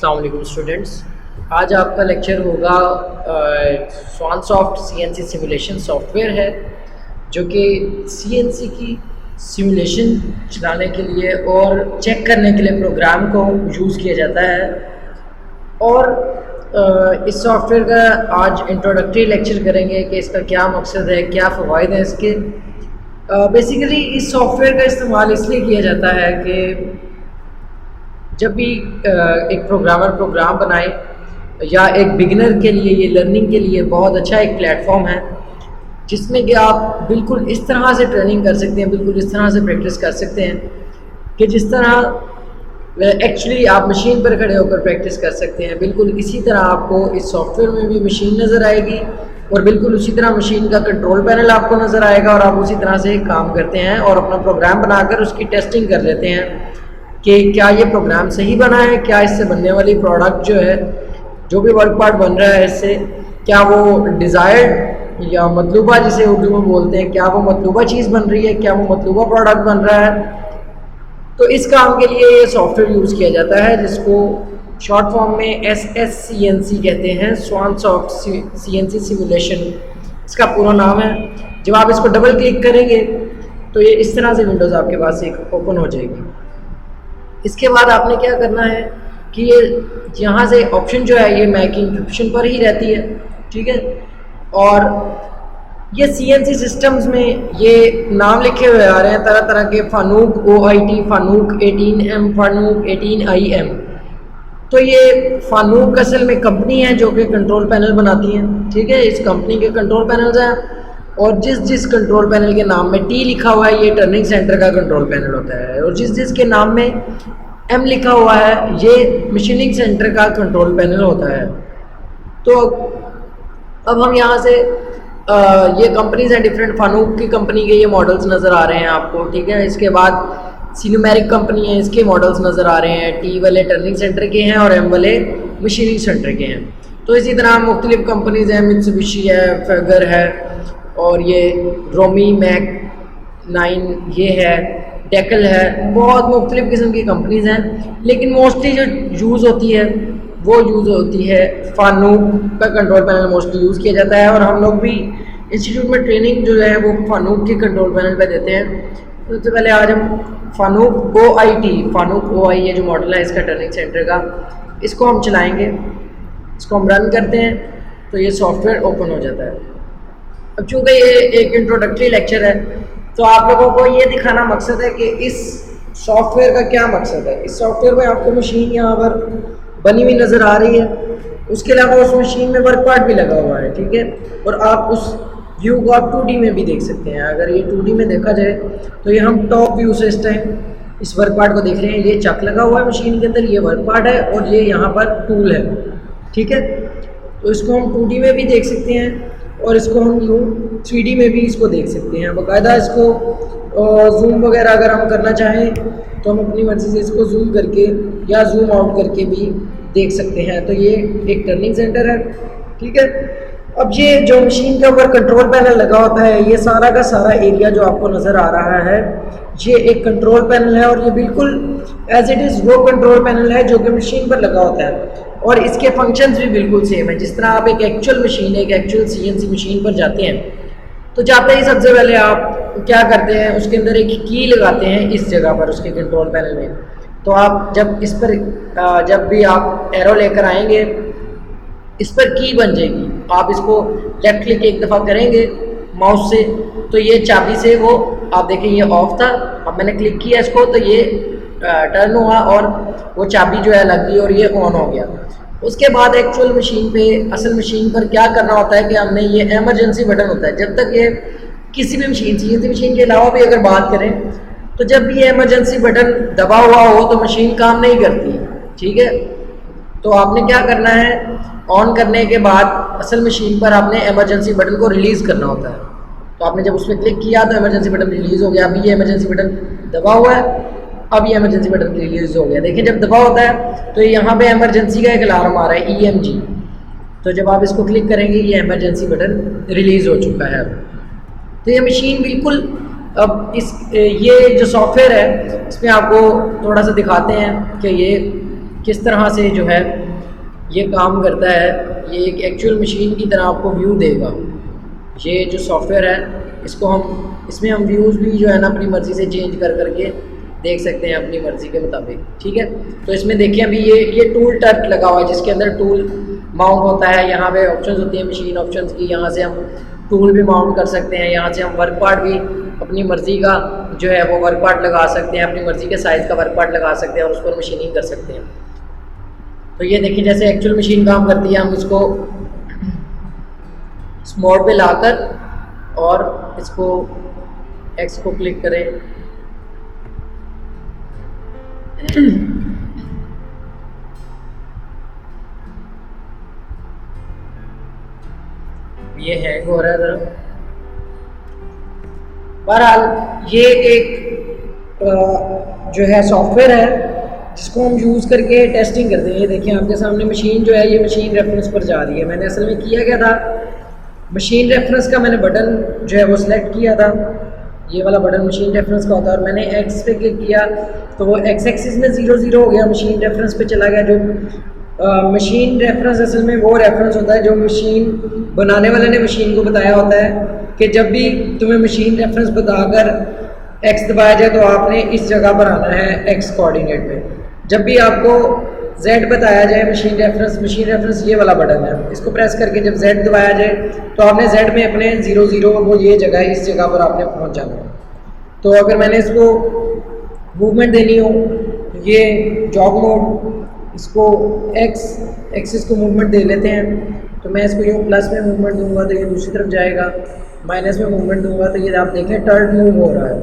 अस्सलाम वालेकुम स्टूडेंट्स। आज आपका लेक्चर होगा स्वानसॉफ्ट सीएनसी सिमुलेशन सॉफ्टवेयर है जो कि सीएनसी की सिमुलेशन चलाने के लिए और चेक करने के लिए प्रोग्राम को यूज़ किया जाता है। और इस सॉफ्टवेयर का आज इंट्रोडक्टरी लेक्चर करेंगे कि इसका क्या मकसद है, क्या फ़वाइद हैं इसके। बेसिकली इस सॉफ्टवेयर का इस्तेमाल इसलिए किया जाता है कि जब भी एक प्रोग्रामर प्रोग्राम बनाए या एक बिगिनर के लिए ये लर्निंग के लिए बहुत अच्छा एक प्लेटफॉर्म है जिसमें कि आप बिल्कुल इस तरह से ट्रेनिंग कर सकते हैं, बिल्कुल इस तरह से प्रैक्टिस कर सकते हैं कि जिस तरह एक्चुअली आप मशीन पर खड़े होकर प्रैक्टिस कर सकते हैं। बिल्कुल इसी तरह आपको इस सॉफ्टवेयर में भी मशीन नज़र आएगी और बिल्कुल उसी तरह मशीन का कंट्रोल पैनल आपको नज़र आएगा और आप उसी तरह से काम करते हैं और अपना प्रोग्राम बनाकर उसकी टेस्टिंग कर लेते हैं कि क्या ये प्रोग्राम सही बना है, क्या इससे बनने वाली प्रोडक्ट जो है, जो भी वर्क पार्ट बन रहा है इससे, क्या वो डिज़ायर्ड या मतलूबा जिसे उर्दू में बोलते हैं, क्या वो मतलूबा चीज़ बन रही है, क्या वो मतलूबा प्रोडक्ट बन रहा है। तो इस काम के लिए ये सॉफ्टवेयर यूज़ किया जाता है जिसको शॉर्ट फॉर्म में SSCNC कहते हैं, स्वानसॉफ्ट CNC सिमुलेशन इसका पूरा नाम है। जब आप इसको डबल क्लिक करेंगे तो ये इस तरह से विंडोज़ आपके पास एक ओपन हो जाएगी। इसके बाद आपने क्या करना है कि ये यहाँ से ऑप्शन जो है ये मैक इंक्रिप्शन पर ही रहती है, ठीक है। और ये CNC सिस्टम्स में ये नाम लिखे हुए आ रहे हैं तरह तरह के, फानूक OIT, फानूक 18M, फानूक 18IM। तो ये फानूक असल में कंपनी है जो कि कंट्रोल पैनल बनाती है, ठीक है। इस कंपनी के कंट्रोल पैनल्स हैं और जिस जिस कंट्रोल पैनल के नाम में T लिखा हुआ है ये टर्निंग सेंटर का कंट्रोल पैनल होता है और जिस जिस के नाम में M लिखा हुआ है ये मशीनिंग सेंटर का कंट्रोल पैनल होता है। तो अब हम यहाँ से ये कंपनीज हैं डिफरेंट, फानूक की कंपनी के ये मॉडल्स नज़र आ रहे हैं आपको, ठीक है। इसके बाद सिनुमेरिक कंपनी है, इसके मॉडल्स नज़र आ रहे हैं। T वाले टर्निंग सेंटर के हैं और M वाले मशीनिंग सेंटर के हैं। तो इसी तरह मुख्तलिफ कंपनीज हैं, मित्सुबिशी है, फेगर है और ये रोमी मैक 9 ये है, डेकल है, बहुत मुख्तलिफ किस्म की कंपनीज हैं। लेकिन मोस्टली जो यूज़ होती है वो यूज़ होती है फानूक का कंट्रोल पैनल मोस्टली यूज़ किया जाता है और हम लोग भी इंस्टीट्यूट में ट्रेनिंग जो है वो फानूक के कंट्रोल पैनल पे देते हैं। तो सबसे पहले आज हम फानूक OIT, फानूक OI ये जो मॉडल है इसका टर्निंग सेंटर का, इसको हम चलाएँगे, इसको हम रन करते हैं तो ये सॉफ्टवेयर ओपन हो जाता है। अब चूँकि ये एक इंट्रोडक्टरी लेक्चर है तो आप लोगों को ये दिखाना मकसद है कि इस सॉफ्टवेयर का क्या मकसद है। इस सॉफ्टवेयर में आपको मशीन यहाँ पर बनी हुई नज़र आ रही है, उसके अलावा उस मशीन में वर्क पार्ट भी लगा हुआ है, ठीक है। और आप उस व्यू को आप 2D में भी देख सकते हैं। अगर ये 2D में देखा जाए तो ये हम टॉप व्यू से इस टाइम इस वर्क पार्ट को देख रहे हैं। ये चक लगा हुआ है मशीन के अंदर, ये वर्क पार्ट है और ये यहाँ पर टूल है, ठीक है। तो इसको हम 2D में भी देख सकते हैं और इसको हम यूँ 3D में भी इसको देख सकते हैं। बाकायदा इसको जूम वगैरह अगर हम करना चाहें तो हम अपनी मर्ज़ी से इसको जूम करके या जूम आउट करके भी देख सकते हैं। तो ये एक टर्निंग सेंटर है, ठीक है। अब ये जो मशीन के ऊपर कंट्रोल पैनल लगा होता है, ये सारा का सारा एरिया जो आपको नज़र आ रहा है ये एक कंट्रोल पैनल है और ये बिल्कुल एज इट इज़ वो कंट्रोल पैनल है जो कि मशीन पर लगा होता है और इसके फंक्शंस भी बिल्कुल सेम है। जिस तरह आप एक एक्चुअल मशीन, एक एक्चुअल CNC मशीन पर जाते हैं तो जाते ही सबसे पहले आप क्या करते हैं, उसके अंदर एक की लगाते हैं इस जगह पर उसके कंट्रोल पैनल में। तो आप जब इस पर जब भी आप एरो लेकर आएंगे इस पर की बन जाएगी। आप इसको लेफ्ट क्लिक एक दफ़ा करेंगे माउस से तो ये चाबी से वो आप देखें ये ऑफ था, अब मैंने क्लिक किया इसको तो ये टर्न हुआ और वो चाबी जो है लग गई और ये ऑन हो गया। उसके बाद एक्चुअल मशीन पे, असल मशीन पर क्या करना होता है कि हमने ये एमरजेंसी बटन होता है। जब तक ये किसी भी मशीन, CNC मशीन के अलावा भी अगर बात करें तो जब भी ये एमरजेंसी बटन दबा हुआ हो तो मशीन काम नहीं करती, ठीक है। तो आपने क्या करना है, ऑन करने के बाद असल मशीन पर आपने एमरजेंसी बटन को रिलीज़ करना होता है। तो आपने जब उस पर क्लिक किया तो एमरजेंसी बटन रिलीज़ हो गया। अभी ये एमरजेंसी बटन दबा हुआ है, अब ये एमरजेंसी बटन रिलीज़ हो गया। देखिए जब दबा होता है तो यहाँ पे एमरजेंसी का एक अलार्म आ रहा है EMG। तो जब आप इसको क्लिक करेंगे ये एमरजेंसी बटन रिलीज़ हो चुका है। तो ये मशीन बिल्कुल, अब ये जो सॉफ्टवेयर है इसमें आपको थोड़ा सा दिखाते हैं कि ये किस तरह से जो है ये काम करता है। ये एक एक्चुअल मशीन की तरह आपको व्यू देगा। ये जो सॉफ्टवेयर है इसमें हम व्यूज़ भी जो है ना अपनी मर्ज़ी से चेंज कर करके देख सकते हैं अपनी मर्ज़ी के मुताबिक। ठीक है, तो इसमें देखिए अभी ये टूल टच लगा हुआ है जिसके अंदर टूल माउंट होता है। यहाँ पे ऑप्शंस होती हैं मशीन ऑप्शंस की, यहाँ से हम टूल भी माउंट कर सकते हैं। यहाँ से हम वर्क पार्ट भी अपनी मर्ज़ी का जो है वो वर्क पार्ट लगा सकते हैं, अपनी मर्ज़ी के साइज़ का वर्क पार्ट लगा सकते हैं और उस पर मशीनिंग कर सकते हैं। तो ये देखिए जैसे एक्चुअल मशीन काम करती है, हम इसको इस मोड पे लाकर और इसको एक्स को क्लिक करें, ये हैंग हो रहा है। बहरहाल ये एक जो है सॉफ्टवेयर है जिसको हम यूज़ करके टेस्टिंग करते हैं। ये देखिए आपके सामने मशीन जो है ये मशीन रेफरेंस पर जा रही है। मैंने असल में किया क्या था, मशीन रेफरेंस का मैंने बटन जो है वो सिलेक्ट किया था, ये वाला बटन मशीन रेफरेंस का होता है, और मैंने एक्स पे क्लिक किया तो वो एक्स एक्सिस में 0 0 हो गया, मशीन रेफरेंस पे चला गया। जो मशीन रेफरेंस असल में वो रेफरेंस होता है जो मशीन बनाने वाले ने मशीन को बताया होता है कि जब भी तुम्हें मशीन रेफरेंस बताकर एक्स दबाया जाए तो आपने इस जगह पर आना है एक्स कोऑर्डिनेट पे। जब भी आपको Z बताया जाए मशीन रेफरेंस ये वाला बटन है, इसको प्रेस करके जब Z दबाया जाए तो आपने Z में अपने 0 0 वो ये जगह इस जगह पर आपने पहुंच जाना है। तो अगर मैंने इसको मूवमेंट देनी हो, ये जॉब मोड, इसको एक्स एक्सिस को मूवमेंट दे लेते हैं। तो मैं इसको यूँ प्लस में मूवमेंट दूंगा तो ये दूसरी तरफ जाएगा, माइनस में मूवमेंट दूंगा तो ये आप देखें टर्न मूव हो रहा है।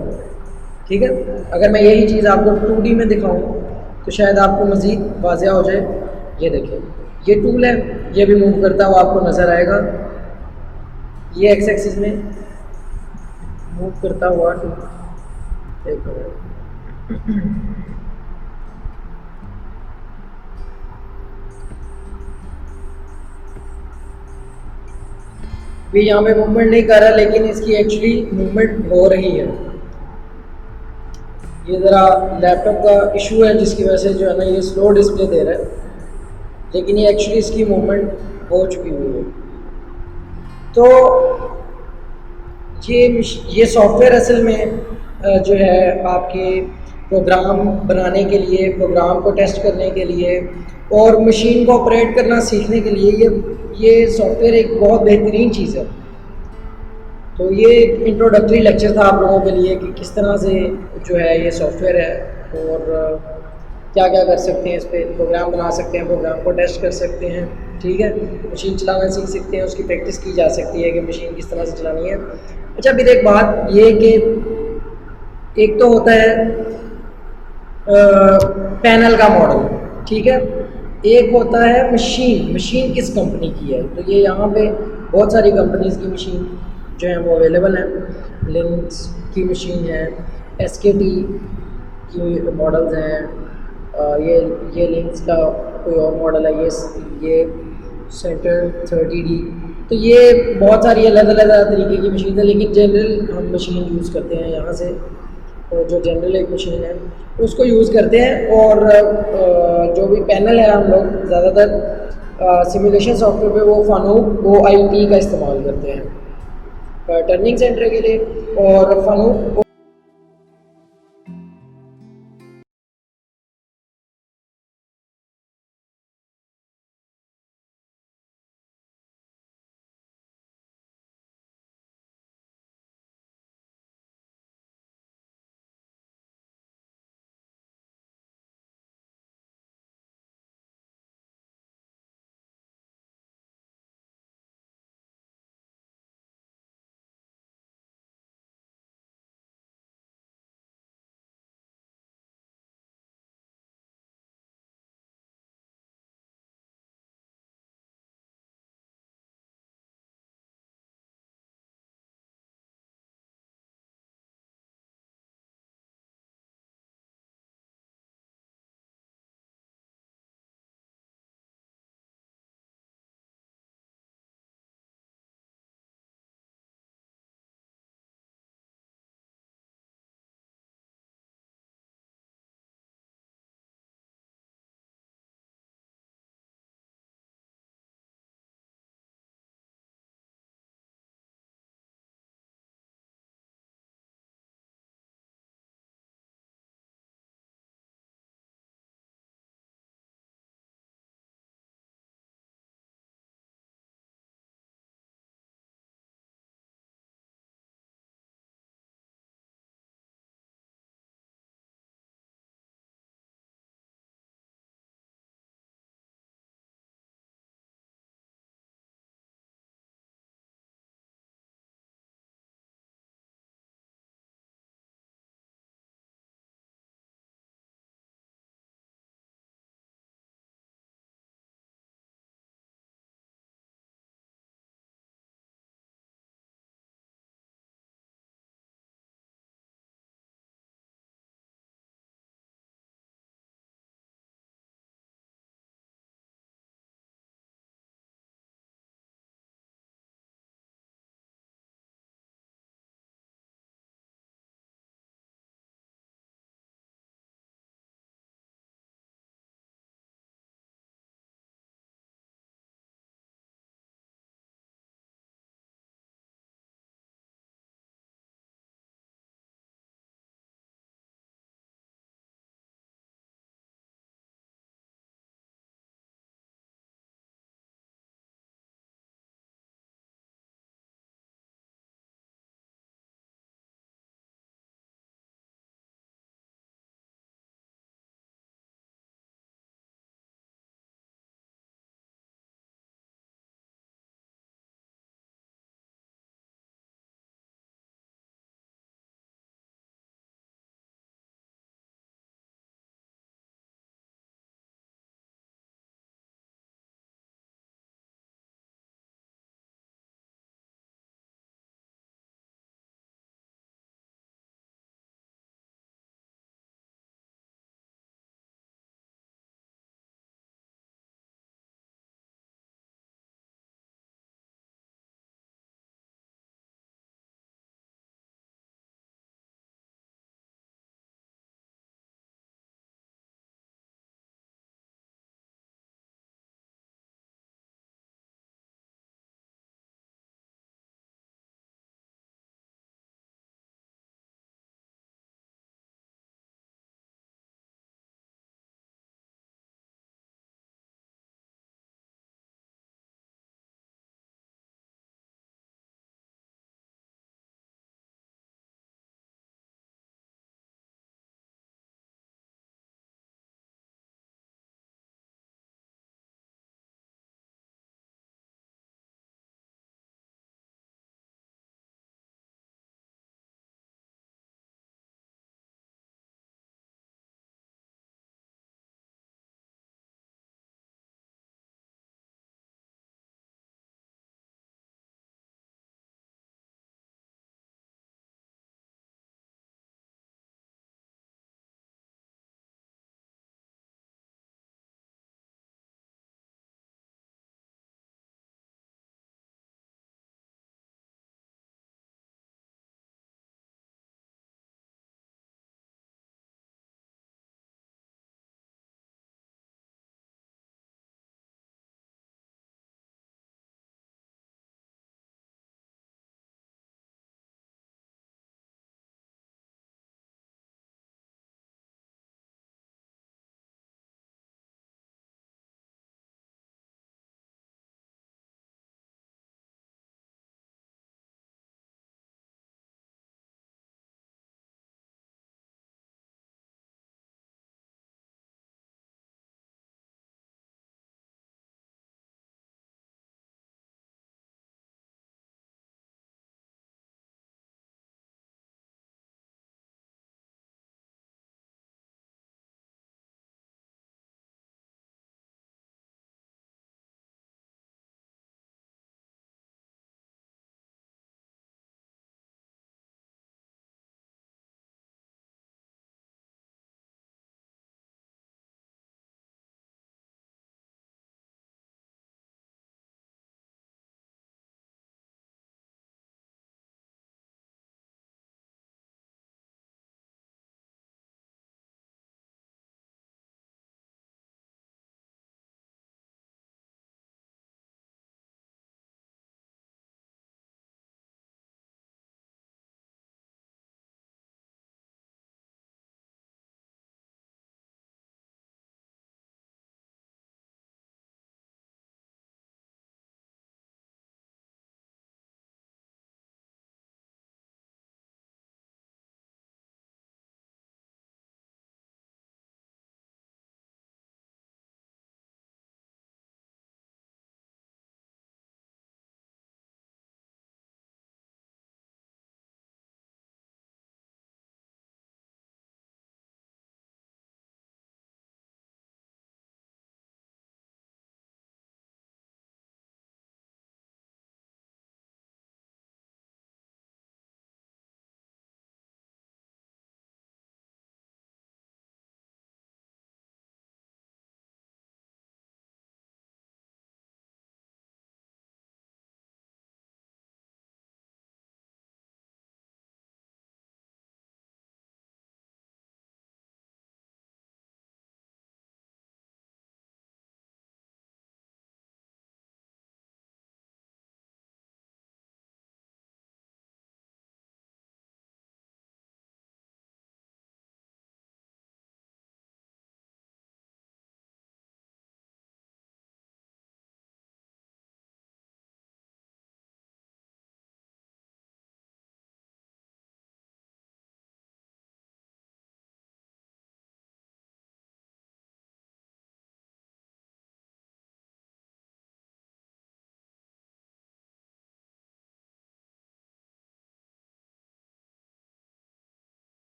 ठीक है, अगर मैं यही चीज़ आपको 2D में दिखाऊँ तो शायद आपको मज़ीद वाज़ेह हो जाए। ये देखिए ये टूल है, ये भी मूव करता हुआ आपको नज़र आएगा। ये एक्स एक्सिस में मूव करता हुआ टूल, एक भी यहाँ पे मूवमेंट नहीं कर रहा, लेकिन इसकी एक्चुअली मूवमेंट हो रही है। ये ज़रा लैपटॉप का इशू है जिसकी वजह से जो है ना ये स्लो डिस्प्ले दे रहा है, लेकिन ये एक्चुअली इसकी मूवमेंट हो चुकी हुई है। तो ये सॉफ्टवेयर असल में जो है आपके प्रोग्राम बनाने के लिए, प्रोग्राम को टेस्ट करने के लिए और मशीन को ऑपरेट करना सीखने के लिए ये सॉफ्टवेयर एक बहुत बेहतरीन चीज़ है। तो ये एक इंट्रोडक्टरी लेक्चर था आप लोगों के लिए कि किस तरह से जो है ये सॉफ्टवेयर है और क्या क्या कर सकते हैं, इस पर प्रोग्राम बना सकते हैं, प्रोग्राम को टेस्ट कर सकते हैं। ठीक है, मशीन चलाना सीख सकते हैं, उसकी प्रैक्टिस की जा सकती है कि मशीन किस तरह से चलानी है। अच्छा फिर एक बात ये कि एक तो होता है पैनल का मॉडल, ठीक है, एक होता है मशीन किस कंपनी की है। तो ये यहाँ पे बहुत सारी कंपनीज़ की मशीन जो है वो अवेलेबल है। लिंक्स की मशीन है, SKT की मॉडल्स हैं, ये लिंक्स का कोई और मॉडल है, ये सेंटर 30D। तो ये बहुत सारी अलग अलग तरीके की मशीन है, लेकिन जनरल हम मशीन यूज़ करते हैं यहाँ से। तो जो जनरल एक मशीन है उसको यूज़ करते हैं और जो भी पैनल है हम लोग ज़्यादातर सिमुलेशन सॉफ्टवेयर पे वो फनूक OIT का इस्तेमाल करते हैं टर्निंग सेंटर के लिए, और फनूक